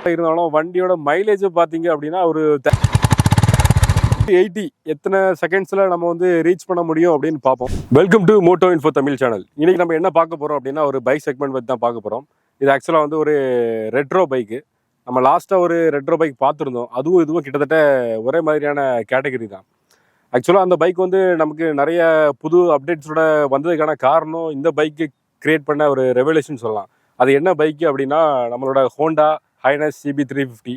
இருந்தாலும் வண்டியோட மைலேஜ் பார்த்தீங்க அப்படின்னா ஒரு 80 எத்தனை செகண்ட்ஸில் நம்ம வந்து ரீச் பண்ண முடியும் அப்படின்னு பார்ப்போம். Welcome to moto info Tamil channel. இன்னைக்கு நம்ம என்ன பார்க்க போகிறோம் அப்படின்னா ஒரு பைக் செக்மெண்ட் பற்றி தான் பார்க்க போகிறோம். இது ஆக்சுவலாக வந்து ஒரு ரெட்ரோ பைக்கு. நம்ம லாஸ்ட்டாக ஒரு ரெட்ரோ பைக் பார்த்துருந்தோம். அதுவும் இதுவும் கிட்டத்தட்ட ஒரே மாதிரியான கேட்டகரி தான். ஆக்சுவலாக அந்த பைக் வந்து நமக்கு நிறைய புது அப்டேட்ஸோட வந்ததுக்கான காரணம் இந்த பைக்கு கிரியேட் பண்ண ஒரு ரெவல்யூஷன் சொல்லலாம். அது என்ன பைக்கு அப்படின்னா நம்மளோட ஹோண்டா ஹைனஸ் CB350.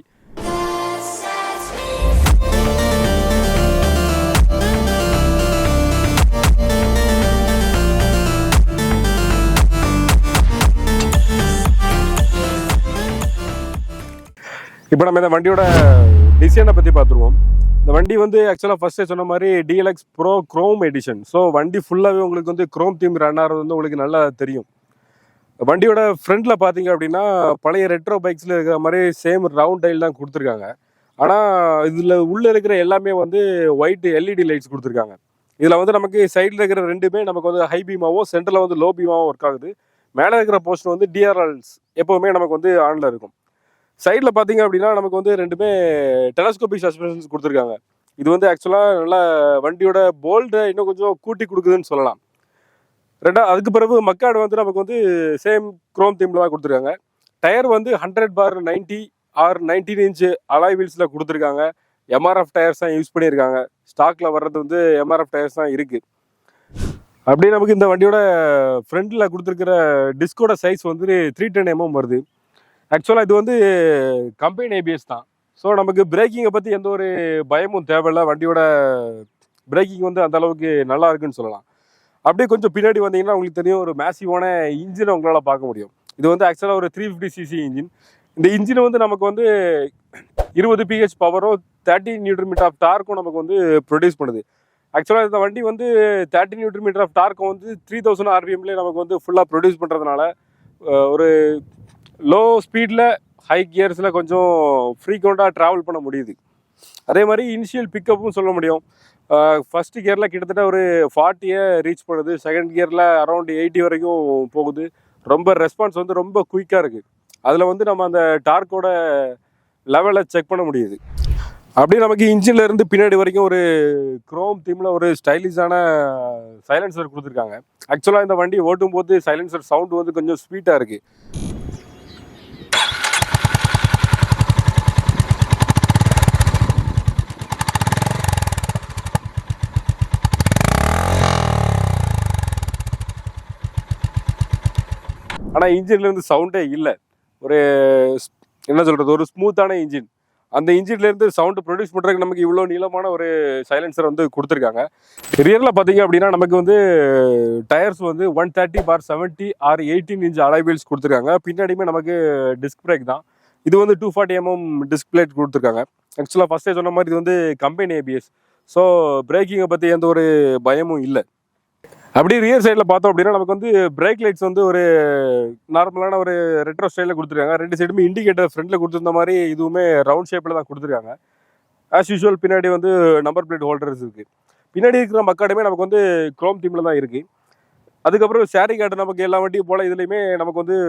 இப்போ நம்ம இந்த வண்டியோட டிசைனை பற்றி பார்த்துருவோம். இந்த வண்டி வந்து ஆக்சுவலாக ஃபர்ஸ்டே சொன்ன மாதிரி DLX bro chrome edition. So வண்டி ஃபுல்லாகவே உங்களுக்கு வந்து குரோம் தீம் ரன் ஆகிறது வந்து உங்களுக்கு நல்லா தெரியும். வண்டியோட ஃப்ரண்ட்டில் பார்த்தீங்க அப்படின்னா பழைய ரெட்ரோ பைக்ஸில் இருக்கிற மாதிரி சேம் ரவுண்ட் டைல் தான் கொடுத்துருக்காங்க. ஆனால் இதில் உள்ளே இருக்கிற எல்லாமே வந்து ஒயிட் LED லைட்ஸ் கொடுத்துருக்காங்க. இதில் வந்து நமக்கு சைடில் இருக்கிற ரெண்டுமே நமக்கு வந்து ஹை பீமாவும் சென்டரில் வந்து லோ பீமாவும் ஒர்க் ஆகுது. மேலே இருக்கிற போர்ஷன் வந்து DRLs எப்போவுமே நமக்கு வந்து ஆனில் இருக்கும். சைடில் பார்த்தீங்க அப்படின்னா நமக்கு வந்து ரெண்டுமே டெலஸ்கோபிக் சஸ்பென்ஷன்ஸ் கொடுத்துருக்காங்க. இது வந்து ஆக்சுவலாக நல்லா வண்டியோட போல்டை இன்னும் கொஞ்சம் கூட்டி கொடுக்குதுன்னு சொல்லலாம். அதுக்கு பிறகு மக்காடு வந்து நமக்கு வந்து சேம் குரோம் தீமில் தான் கொடுத்துருக்காங்க. டயர் வந்து 100/90 ஆர் 19 இன்ச்சு அலாய் வீல்ஸில் கொடுத்துருக்காங்க. MRF டயர்ஸ் தான் யூஸ் பண்ணியிருக்காங்க. ஸ்டாக்கில் வர்றது வந்து MRF டயர்ஸ் தான் இருக்குது. அப்படியே நமக்கு இந்த வண்டியோட ஃப்ரண்டில் கொடுத்துருக்கிற டிஸ்கோட சைஸ் வந்து 310 mm வருது. ஆக்சுவலாக இது வந்து கம்பெனி ABS தான். ஸோ நமக்கு பிரேக்கிங்கை பற்றி எந்த ஒரு பயமும் தேவையில்லை. வண்டியோட பிரேக்கிங் வந்து அந்த அளவுக்கு நல்லா இருக்குன்னு சொல்லலாம். அப்படியே கொஞ்சம் பின்னாடி வந்தீங்கன்னா உங்களுக்கு தெரியும் ஒரு மேசிவான இன்ஜினை உங்களால் பார்க்க முடியும். இது வந்து ஆக்சுவலாக ஒரு 350cc இன்ஜின். இந்த இன்ஜின் வந்து நமக்கு வந்து 20 PH பவரும் 30 Nm ஆஃப் டார்க்கும் நமக்கு வந்து ப்ரொடியூஸ் பண்ணுது. ஆக்சுவலாக இந்த வண்டி வந்து 30 Nm ஆஃப் டார்க்கும் வந்து 3000 RPMலேயே நமக்கு வந்து ஃபுல்லாக ப்ரொடியூஸ் பண்ணுறதுனால ஒரு லோ ஸ்பீடில் ஹை கியர்ஸில் கொஞ்சம் ஃப்ரீக்வெண்ட்டாக ட்ராவல் பண்ண முடியுது. அதே மாதிரி இனிஷியல் பிக்கப்பும் சொல்ல முடியும். ஃபஸ்ட்டு கியரில் கிட்டத்தட்ட ஒரு 40 ரீச் பண்ணுது. செகண்ட் கியரில் அரௌண்ட் 80 வரைக்கும் போகுது. ரொம்ப ரெஸ்பான்ஸ் வந்து ரொம்ப குயிக்காக இருக்குது. அதில் வந்து நம்ம அந்த டார்க்கோட லெவலை செக் பண்ண முடியுது. அப்படியே நமக்கு இன்ஜினில் இருந்து பின்னாடி வரைக்கும் ஒரு குரோம் தீமில் ஒரு ஸ்டைலிஷான சைலன்சர் கொடுத்துருக்காங்க. ஆக்சுவலாக இந்த வண்டி ஓட்டும் போது சைலன்சர் சவுண்டு வந்து கொஞ்சம் ஸ்வீட்டாக இருக்குது. ஆனால் இன்ஜின்லேருந்து சவுண்டே இல்லை. ஒரு என்ன சொல்கிறது, ஒரு ஸ்மூத்தான இன்ஜின். அந்த இன்ஜின்லேருந்து சவுண்டு ப்ரொடியூஸ் பண்ணுறதுக்கு நமக்கு இவ்வளோ நீளமான ஒரு சைலன்சர் வந்து கொடுத்துருக்காங்க. ரியரில் பார்த்தீங்க அப்படின்னா நமக்கு வந்து டயர்ஸ் வந்து 130/70 ஆர் 18 இன்ச் அலாய் வீல்ஸ் கொடுத்துருக்காங்க. பின்னாடியுமே நமக்கு டிஸ்க் பிரேக் தான். இது வந்து 240 mm டிஸ்க் பிளேட் கொடுத்துருக்காங்க. ஆக்சுவலாக ஃபஸ்ட்டே சொன்ன மாதிரி இது வந்து கம்பெனி ABS. ஸோ பிரேக்கிங்கை பற்றி எந்த ஒரு பயமும் இல்லை. அப்படியே ரியர் சைடில் பார்த்தோம் அப்படின்னா நமக்கு வந்து பிரேக் லைட்ஸ் வந்து ஒரு நார்மலான ஒரு ரெட்ரோ ஸ்டைலில் கொடுத்துருக்காங்க. ரெண்டு சைடுமே இண்டிகேட்டர் ஃப்ரண்ட்டில் கொடுத்துருந்த மாதிரி இதுவுமே ரவுண்ட் ஷேப்பில் தான் கொடுத்துருக்காங்க. ஆஸ் யூஷுவல் பின்னாடி வந்து நம்பர் பிளேட் ஹோல்டர்ஸ் இருக்குது. பின்னாடி இருக்கிற மக்காடுமே நமக்கு வந்து குரோம் தீமில் தான் இருக்குது. அதுக்கப்புறம் ஷேரி கார்டு நமக்கு எல்லா வண்டியும் போல் இதுலேயுமே நமக்கு வந்து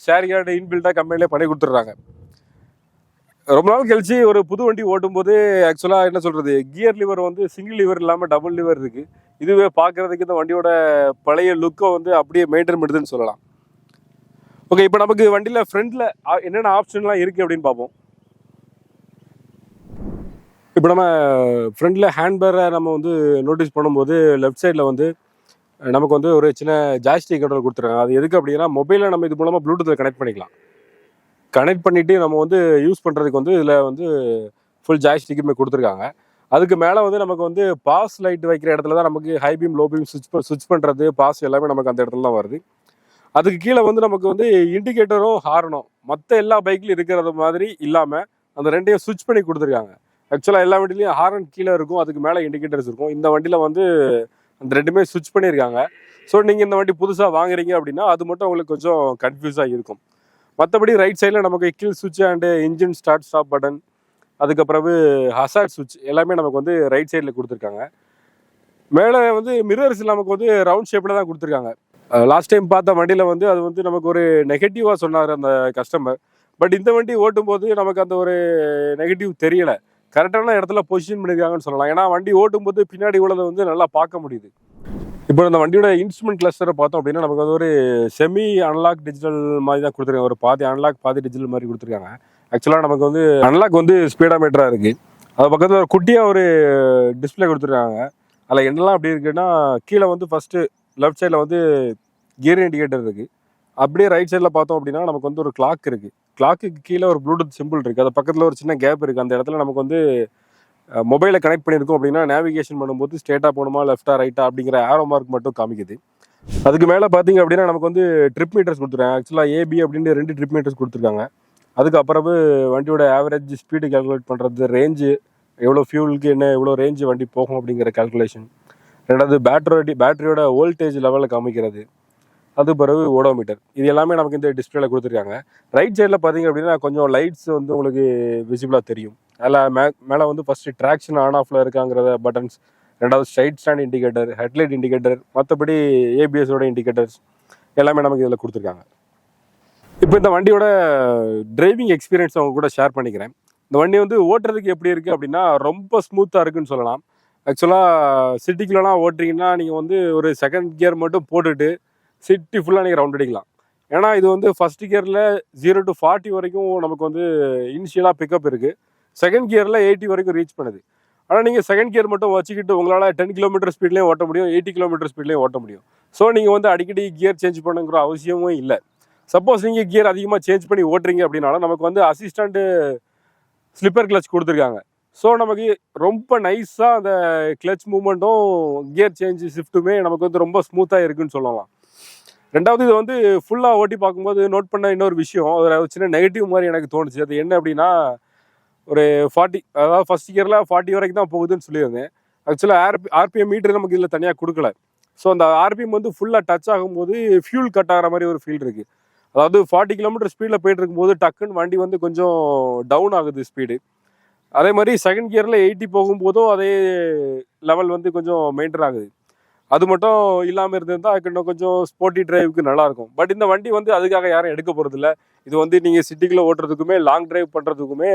ஷேரி கார்டு இன்பில்டாக கம்பெனிலே பண்ணி கொடுத்துட்றாங்க. ரொம்ப நாள் கழிச்சு ஒரு புது வண்டி ஓட்டும் போது ஆக்சுவலாக என்ன சொல்கிறது, கியர் லிவர் வந்து சிங்கிள் லிவர் இல்லாமல் டபுள் லிவர் இருக்குது. இதுவே பார்க்குறதுக்கு இந்த வண்டியோட பழைய லுக்கை வந்து அப்படியே மெயின்டைன் பண்ணுதுன்னு சொல்லலாம். ஓகே, இப்போ நமக்கு வண்டியில் ஃப்ரண்ட்டில் என்னென்ன ஆப்ஷன்லாம் இருக்குது அப்படின்னு பார்ப்போம். இப்போ நம்ம ஃப்ரண்ட்டில் ஹேண்ட்பேரை நம்ம வந்து நோட்டீஸ் பண்ணும்போது லெஃப்ட் சைடில் வந்து நமக்கு வந்து ஒரு சின்ன ஜாய்ஸ்டிக் கண்ட்ரோல் கொடுத்துருக்காங்க. அது எதுக்கு அப்படின்னா மொபைலில் நம்ம இது மூலமாக ப்ளூடூத்தில் கனெக்ட் பண்ணிக்கலாம். கனெக்ட் பண்ணிவிட்டு நம்ம வந்து யூஸ் பண்ணுறதுக்கு வந்து இதில் வந்து ஃபுல் ஜாய்ஸ்டிக்குமே கொடுத்துருக்காங்க. அதுக்கு மேலே வந்து நமக்கு வந்து பாஸ் லைட் வைக்கிற இடத்துல தான் நமக்கு ஹை பீம் லோ பீம் சுவிட்ச் பண்ணுறது பாஸ் எல்லாமே நமக்கு அந்த இடத்துல தான் வருது. அதுக்கு கீழே வந்து நமக்கு வந்து இண்டிகேட்டரும் ஹார்னும் மற்ற எல்லா பைக்லையும் இருக்கிறது மாதிரி இல்லாமல் அந்த ரெண்டையும் சுவிட்ச் பண்ணி கொடுத்துருக்காங்க. ஆக்சுவலாக எல்லா வண்டிலையும் ஹார்ன் கீழே இருக்கும், அதுக்கு மேலே இண்டிகேட்டர்ஸ் இருக்கும். இந்த வண்டியில் வந்து அந்த ரெண்டுமே சுவிட்ச் பண்ணியிருக்காங்க. ஸோ நீங்கள் இந்த வண்டி புதுசாக வாங்குறீங்க அப்படின்னா அது மட்டும் உங்களுக்கு கொஞ்சம் கன்ஃபியூஸாக இருக்கும். மற்றபடி ரைட் சைடில் நமக்கு கில் சுவிட்ச் and engine start stop button, அதுக்கப்புறவு ஹசார்ட் சுவிட்ச் எல்லாமே நமக்கு வந்து ரைட் சைடில் கொடுத்துருக்காங்க. மேலே வந்து மிரர்ஸ் நமக்கு வந்து ரவுண்ட் ஷேப்பில் தான் கொடுத்துருக்காங்க. லாஸ்ட் டைம் பார்த்த வண்டியில் வந்து அது வந்து நமக்கு ஒரு நெகட்டிவாக சொன்னார் அந்த கஸ்டமர். பட் இந்த வண்டி ஓட்டும் போது நமக்கு அந்த ஒரு நெகட்டிவ் தெரியல. கரெக்டான இடத்துல பொசிஷன் பண்ணியிருக்காங்கன்னு சொல்லலாம். ஏன்னா வண்டி ஓட்டும் போது பின்னாடி உள்ளதை வந்து நல்லா பார்க்க முடியுது. இப்போ இந்த வண்டியோட இன்ஸ்ட்ருமெண்ட் கிளஸ்டரை பார்த்தோம் அப்படின்னா நமக்கு வந்து ஒரு செமி அனலாக் டிஜிட்டல் மாதிரி தான் கொடுத்துருக்காங்க. ஒரு பாதி அனலாக் பாதி டிஜிட்டல் மாதிரி கொடுத்துருக்காங்க. ஆக்சுவலாக நமக்கு வந்து அனலாக் வந்து ஸ்பீடாமீட்டராக இருக்குது. அது பக்கத்தில் ஒரு குட்டியாக ஒரு டிஸ்பிளே கொடுத்துருக்காங்க. அதில் என்னெல்லாம் அப்படி இருக்குன்னா, கீழே வந்து ஃபஸ்ட்டு லெஃப்ட் சைடில் வந்து கியர் இண்டிகேட்டர் இருக்குது. அப்படியே ரைட் சைடில் பார்த்தோம் அப்படின்னா நமக்கு வந்து ஒரு கிளாக் இருக்குது. கிளாக்குக்கு கீழே ஒரு ப்ளூடூத் சிம்பிள் இருக்குது. அது பக்கத்தில் ஒரு சின்ன கேப் இருக்குது. அந்த இடத்துல நமக்கு வந்து மொபைலை கனெக்ட் பண்ணியிருக்கோம் அப்படின்னா நேவிகேஷன் பண்ணும்போது ஸ்ட்ரெயிட்டாக போகணுமா லெஃப்டா ரைட்டா அப்படிங்கிற ஆரோ மார்க் மட்டும் காமிக்குது. அதுக்கு மேலே பார்த்தீங்க அப்படின்னா நமக்கு வந்து ட்ரிப் மீட்டர்ஸ் கொடுத்துருக்காங்க. ஆக்சுவலாக ஏபி அப்படின்னு 2 ட்ரிப் மீட்டர்ஸ் கொடுத்துருக்காங்க. அதுக்கப்புறவு வண்டியோட ஆவரேஜ் ஸ்பீடு கால்குலேட் பண்ணுறது, ரேஞ்சு எவ்வளோ ஃபியூலுக்கு என்ன எவ்வளோ ரேஞ்சு வண்டி போகும் அப்படிங்கிற கால்குலேஷன். ரெண்டாவது பேட்டரியோட வோல்டேஜ் லெவலில் காமிக்கிறது. அது பிறகு ஓடோமீட்டர். இது எல்லாமே நமக்கு இந்த டிஸ்பிளேல கொடுத்துருக்காங்க. ரைட் சைடில் பார்த்தீங்க அப்படின்னா கொஞ்சம் லைட்ஸ் வந்து உங்களுக்கு விசிபிளாக தெரியும். அதில் மேலே வந்து ஃபஸ்ட்டு ட்ராக்ஷன் ஆன் ஆஃபில் இருக்காங்கிறத பட்டன்ஸ், ரெண்டாவது side stand indicator, headlight indicator, மற்றபடி ஏபிஎஸோட இண்டிகேட்டர்ஸ் எல்லாமே நமக்கு இதில் கொடுத்துருக்காங்க. இப்போ இந்த வண்டியோட டிரைவிங் எக்ஸ்பீரியன்ஸ் அவங்க கூட ஷேர் பண்ணிக்கிறேன். இந்த வண்டி வந்து ஓட்டுறதுக்கு எப்படி இருக்குது அப்படின்னா ரொம்ப ஸ்மூத்தாக இருக்குன்னு சொல்லலாம். ஆக்சுவலாக சிட்டிக்குள்ளலாம் ஓட்டுறீங்கன்னா நீங்கள் வந்து ஒரு செகண்ட் கியர் மட்டும் போட்டுட்டு சிட்டி ஃபுல்லாக நீங்கள் ரவுண்ட் அடிக்கலாம். ஏன்னா இது வந்து ஃபஸ்ட் கியரில் 0 to 40 வரைக்கும் நமக்கு வந்து இனிஷியலாக பிக்கப் இருக்குது. செகண்ட் கியரில் 80 வரைக்கும் ரீச் பண்ணுது. ஆனால் நீங்கள் செகண்ட் கியர் மட்டும் வச்சுக்கிட்டு உங்களால் 10 கிலோமீட்டர் ஸ்பீட்லேயும் ஓட்ட முடியும், 80 கிலோமீட்டர் ஸ்பீட்லேயும் ஓட்ட முடியும். ஸோ நீங்கள் வந்து அடிக்கடி கியர் சேஞ்ச் பண்ணுங்கிற அவசியமும் இல்லை. சப்போஸ் நீங்கள் கியர் அதிகமாக சேஞ்ச் பண்ணி ஓட்டுறீங்க அப்படின்னாலும் நமக்கு வந்து அசிஸ்டண்ட்டு ஸ்லிப்பர் கிளச் கொடுத்துருக்காங்க. ஸோ நமக்கு ரொம்ப நைஸாக அந்த கிளச் மூவ்மெண்ட்டும் கியர் சேஞ்ச் ஷிஃப்ட்டுமே நமக்கு வந்து ரொம்ப ஸ்மூத்தாக இருக்குன்னு சொல்லலாம். ரெண்டாவது இது வந்து ஃபுல்லாக ஓட்டி பார்க்கும்போது நோட் பண்ண இன்னொரு விஷயம், ஒரு சின்ன நெகட்டிவ் மாதிரி எனக்கு தோணுச்சு. அது என்ன அப்படின்னா, ஒரு 40, அதாவது ஃபஸ்ட் கியரில் 40 வரைக்கும் தான் போகுதுன்னு சொல்லியிருந்தேன். ஆக்சுவலாக ஆர்பிஎம் மீட்டர் நமக்கு இதில் தனியாக கொடுக்கல. ஸோ அந்த ஆர்பிஎம் வந்து ஃபுல்லாக டச் ஆகும்போது ஃபியூல் கட் ஆகிற மாதிரி ஒரு ஃபீல் இருக்குது. அதாவது 40 கிலோமீட்டர் ஸ்பீடில் போயிட்டு இருக்கும்போது டக்குன்னு வண்டி வந்து கொஞ்சம் டவுன் ஆகுது ஸ்பீடு. அதே மாதிரி செகண்ட் கியரில் 80 போகும்போதும் அதே லெவல் வந்து கொஞ்சம் மெயின்டைன் ஆகுது. அது மட்டும் இல்லாமல் இருந்திருந்தால் இன்னும் கொஞ்சம் ஸ்போர்ட்டி டிரைவுக்கு நல்லாயிருக்கும். பட் இந்த வண்டி வந்து அதுக்காக யாரும் எடுக்க போகிறதில்ல. இது வந்து நீங்கள் சிட்டிக்குள்ளே ஓட்டுறதுக்குமே லாங் டிரைவ் பண்ணுறதுக்குமே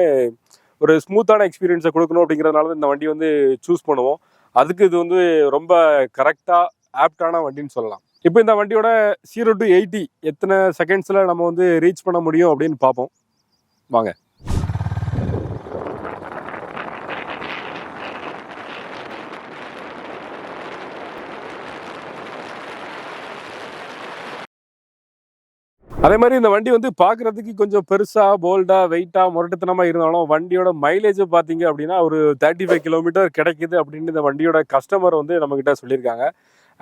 ஒரு ஸ்மூத்தான எக்ஸ்பீரியன்ஸை கொடுக்கணும் அப்படிங்கிறதுனால தான் இந்த வண்டி வந்து சூஸ் பண்ணுவோம். அதுக்கு இது வந்து ரொம்ப கரெக்டாக ஆப்டான வண்டின்னு சொல்லலாம். இப்போ இந்த வண்டியோட 0 to 80 எத்தனை செகண்ட்ஸில் நம்ம வந்து ரீச் பண்ண முடியும் அப்படின்னு பார்ப்போம் வாங்க. அதே மாதிரி இந்த வண்டி வந்து பார்க்குறதுக்கு கொஞ்சம் பெருசாக போல்டாக வெயிட்டாக முரட்டுத்தனமாக இருந்தாலும் வண்டியோட மைலேஜை பார்த்தீங்க அப்படின்னா ஒரு 35 கிலோமீட்டர் கிடைக்குது அப்படின்னு இந்த வண்டியோட கஸ்டமர் வந்து நம்மக்கிட்ட சொல்லியிருக்காங்க.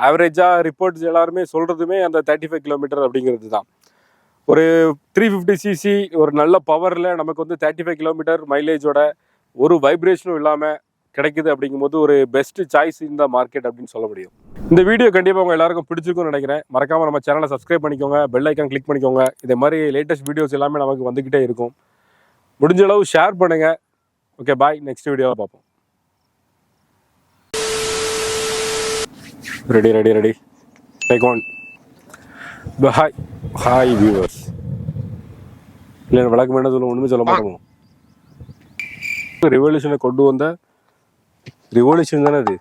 ஆவரேஜாக ரிப்போர்ட்ஸ் எல்லாருமே சொல்கிறதுமே அந்த 35 கிலோமீட்டர் அப்படிங்கிறது தான். ஒரு 350cc ஒரு நல்ல பவரில் நமக்கு வந்து 35 கிலோமீட்டர் மைலேஜோட ஒரு வைப்ரேஷனும் இல்லாமல் கிடைக்குது அப்படிங்கும்போது ஒரு பெஸ்ட் சாய்ஸ் இந்த மார்க்கெட் அப்படின்னு சொல்ல முடியும். இந்த வீடியோ கண்டிப்பாக உங்கள் எல்லாருக்கும் பிடிச்சிருக்கும்னு நினைக்கிறேன். மறக்காமல் நம்ம சேனலை சப்ஸ்கிரைப் பண்ணிக்கோங்க, பெல் ஐக்கான் கிளிக் பண்ணிக்கோங்க. இதே மாதிரி லேட்டஸ்ட் வீடியோஸ் எல்லாமே நமக்கு வந்துக்கிட்டே இருக்கும். முடிஞ்ச அளவு ஷேர் பண்ணுங்கள். ஓகே, பாய். நெக்ஸ்ட் வீடியோவை பார்ப்போம். Ready take one. Hi viewers. இல்லை விளக்கம் என்ன சொல்லுவோம், ஒன்றுமே சொல்ல மாட்டோம். ரெவல்யூஷனை கொண்டு வந்த ரிவல்யூஷன் தானே அது.